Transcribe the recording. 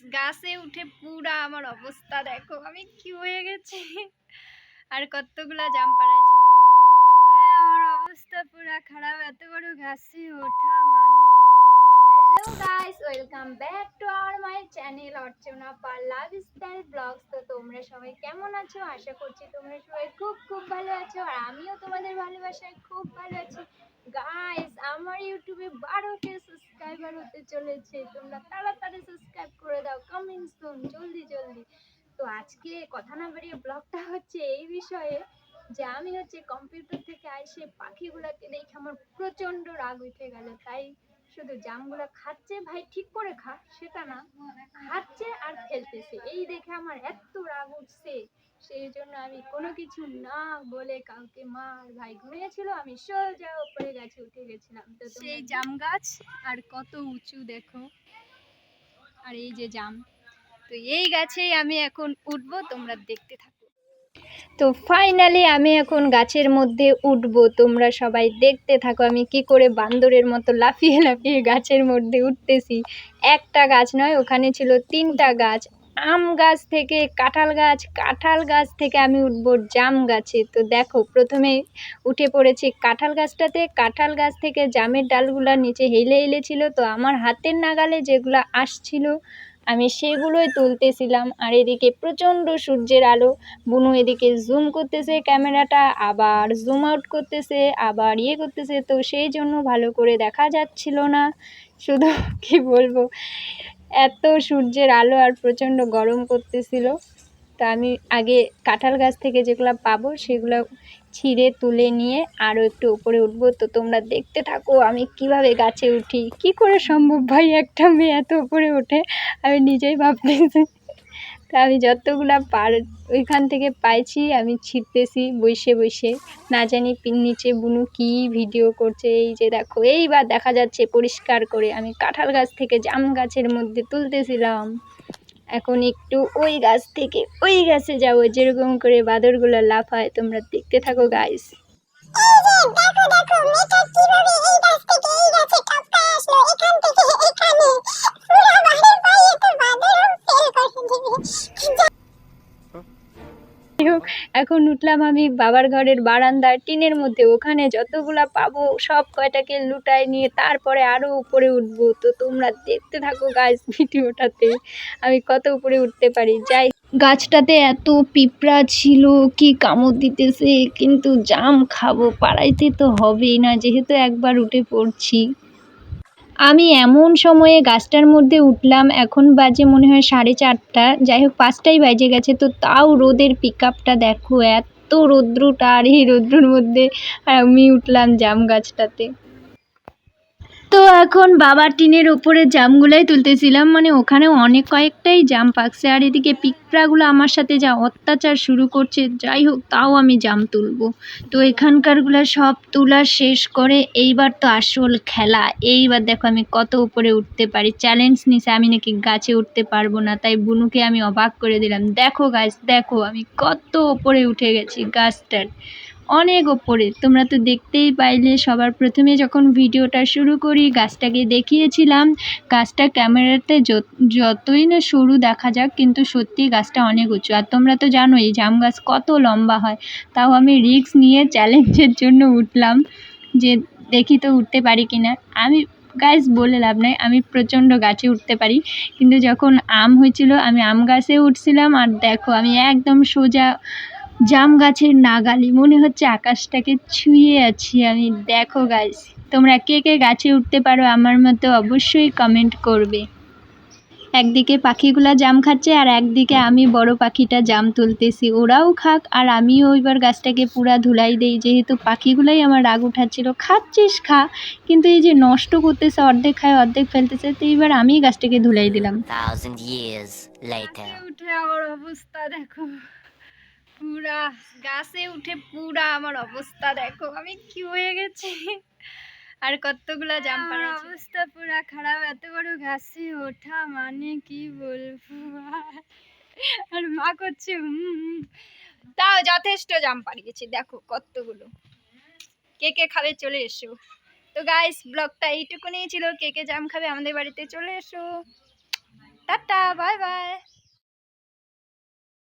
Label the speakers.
Speaker 1: গাছে উঠে পুরা আমার অবস্থা দেখো আমি কি হয়ে গেছি। আর কতগুলা জাম পাড়াইছিলাম, আমার অবস্থা পুরা খারাপ। এত বড় গাছে ওঠা মানে। Hello guys, welcome back to our my channel Archana Pal lifestyle blogs. তো তোমরা সবাই কেমন আছো? আশা করছি তোমরা সবাই খুব খুব ভালো আছো, আর আমিও তোমাদের ভালোবাসায় খুব ভালো আছি। গাইস, আমার ইউটিউবে 12K সাবস্ক্রাইবার হতে চলেছে, তোমরা তাড়াতাড়ি সাবস্ক্রাইব করে দাও, কামিং সুন, জলদি জলদি। তো আজকে কথা না বাড়িয়ে ব্লগটা হচ্ছে এই বিষয়ে যে আমি হচ্ছে কম্পিউটার থেকে এসে পাখিগুলোকে দেখে আমার প্রচন্ড রাগ উঠে গেল। তাই শুধু জামগুলো খাচ্ছে, ভাই ঠিক করে খা সেটা না, খাচ্ছে আর ফেলতেছে, এই দেখে আমার এত রাগ উঠছে। সেই জন্য আমি কোনো কিছু না বলে কাউকে মার ভাই ঘুমিয়েছিল, আমি সোজা উপরে গাছে উঠে গেছিলাম। তো সেই জাম গাছ আর কত উঁচু দেখো, আর এই যে জাম। তো এই গাছেই আমি এখন উঠবো, তোমরা দেখতে থাকো। তো ফাইনালি আমি এখন গাছের মধ্যে উঠবো, তোমরা সবাই দেখতে থাকো আমি কি করে বান্দরের মতো লাফিয়ে লাফিয়ে গাছের মধ্যে উঠতেছি। একটা গাছ নয়, ওখানে ছিল 3টা গাছ। আম গাছ থেকে কাঁঠাল গাছ, কাঁঠাল গাছ থেকে আমি উঠবো জাম গাছে। তো দেখো, প্রথমে উঠে পড়েছি কাঁঠাল গাছটাতে। কাঁঠাল গাছ থেকে জামের ডালগুলা নিচে হেলে হেলে ছিল, তো আমার হাতের নাগালে যেগুলা আসছিল আমি সেগুলোই তুলতেছিলাম। আর এদিকে প্রচণ্ড সূর্যের আলো, বুনু এদিকে জুম করতেছে ক্যামেরাটা, আবার জুম আউট করতেছে, আবার ইয়ে করতেছে, তো সেই জন্য ভালো করে দেখা যাচ্ছিল না। শুধু কি বলবো, এত সূর্যের আলো আর প্রচণ্ড গরম করতেছিল। তো আমি আগে কাঁঠাল গাছ থেকে যেগুলো পাবো সেগুলো ছিঁড়ে তুলে নিয়ে আরও একটু উপরে উঠবো। তো তোমরা দেখতে থাকো আমি কিভাবে গাছে উঠি। কি করে সম্ভব ভাই একটা মেয়ে এত উপরে ওঠে, আমি নিজেই ভাবতেছি। তা আমি যতগুলা ওইখান থেকে পাইছি আমি ছিঁড়তেছি বসে বসে। না জানি নিচে বুনু কি ভিডিও করছে। এই যে দেখো, এইবার দেখা যাচ্ছে পরিষ্কার করে আমি কাঁঠাল গাছ থেকে জাম গাছের মধ্যে তুলতেছিলাম। এখন একটু ওই গাছ থেকে ওই গাছে যাবো, যেরকম করে বাদরগুলো লাফায়, তোমরা দেখতে থাকো গাইস। এখন উঠলাম আমি বাবার ঘরের বারান্দার টিনের মধ্যে, ওখানে যতগুলা পাবো সব কয়টাকে লুটাই নিয়ে তারপরে আরো উপরে উঠবো। তো তোমরা দেখতে থাকো গাইস ভিডিওটাতে আমি কত উপরে উঠতে পারি। যাই, গাছটাতে এত পিঁপড়া ছিল, কি কামড় দিতেছে, কিন্তু জাম খাবো, পাড়াইতে তো হবেই না, যেহেতু একবার উঠে পড়ছি। আমি এমন সময়ে গাছটার মধ্যে উঠলাম, এখন বাজে মনে হয় 4:30, যাই হোক 5টাই বাজে গেছে। তো তাও রোদের পিকআপটা দেখো, এত রৌদ্রটা, আর এই রৌদ্রর মধ্যে আমি উঠলাম জাম গাছটাতে। তো এখন বাবার টিনের উপরে জামগুলাই তুলতেছিলাম, মানে ওখানে অনেক কয়েকটাই জাম পাকছে, আর এদিকে পিঁপড়াগুলো আমার সাথে যা অত্যাচার শুরু করছে। যাই হোক, তাও আমি জাম তুলবো। তো এখানকারগুলো সব তোলা শেষ করে এইবার তো আসল খেলা। এইবার দেখো আমি কত উপরে উঠতে পারি। চ্যালেঞ্জ নিছে আমি নাকি গাছে উঠতে পারবো না, তাই বুনুকে আমি অবাক করে দিলাম। দেখো গাছ, দেখো আমি কত উপরে উঠে গেছি গাছটার, অনেক ওপরে। তোমরা তো দেখতেই পাইলে, সবার প্রথমে যখন ভিডিওটা শুরু করি গাছটাকে দেখিয়েছিলাম। গাছটা ক্যামেরাতে যতই না সরু দেখা যাক, কিন্তু সত্যি গাছটা অনেক উঁচু। আর তোমরা তো জানোই জাম গাছ কত লম্বা হয়, তাও আমি রিস্ক নিয়ে চ্যালেঞ্জের জন্য উঠলাম, যে দেখি তো উঠতে পারি কিনা। আমি গাছ বলে লাভ নাই, আমি প্রচণ্ড গাছে উঠতে পারি। কিন্তু যখন আম হয়েছিল আমি আম গাছে উঠছিলাম, আর দেখো আমি একদম সোজা জাম গাছের নাগালে, মনে হচ্ছে আকাশটাকে ছুঁয়ে আছি আমি। দেখো গাইস, তোমরা কে কে গাছে উঠতে পারো আমার মতো অবশ্যই কমেন্ট করবে। একদিকে পাখিগুলা জাম খাচ্ছে, আর একদিকে আমি বড় পাখিটা জাম তুলতেছি। ওরাও খাক আর আমিও এবার গাছটাকে পুরা ধুলাই দেই, যেহেতু পাখিগুলাই আমার রাগ উঠাচ্ছিল, খাচ্ছিস খা, কিন্তু এই যে নষ্ট করতেছে, অর্ধেক খায় অর্ধেক ফেলতেছে। তো এবার আমি গাছটাকে ধুলাই দিলাম। উঠে আমার অবস্থা দেখো, পুরা গাছে উঠে পুরা আমার অবস্থা দেখো আমি কি হয়ে গেছি। আর কতগুলা জাম পাড়াইছি, অবস্থা পুরা খারাপ। এত বড় গাছে ওঠা মানে কি বলবো। আর মা করছে তাও যথেষ্ট জাম পাড়িয়েছি, দেখো কতগুলো। কে কে খাবে চলে এসো। তো গাইস, ব্লগটা এইটুকুনি ছিল। কে কে জাম খাবে আমাদের বাড়িতে চলে এসো। Tata, bye bye.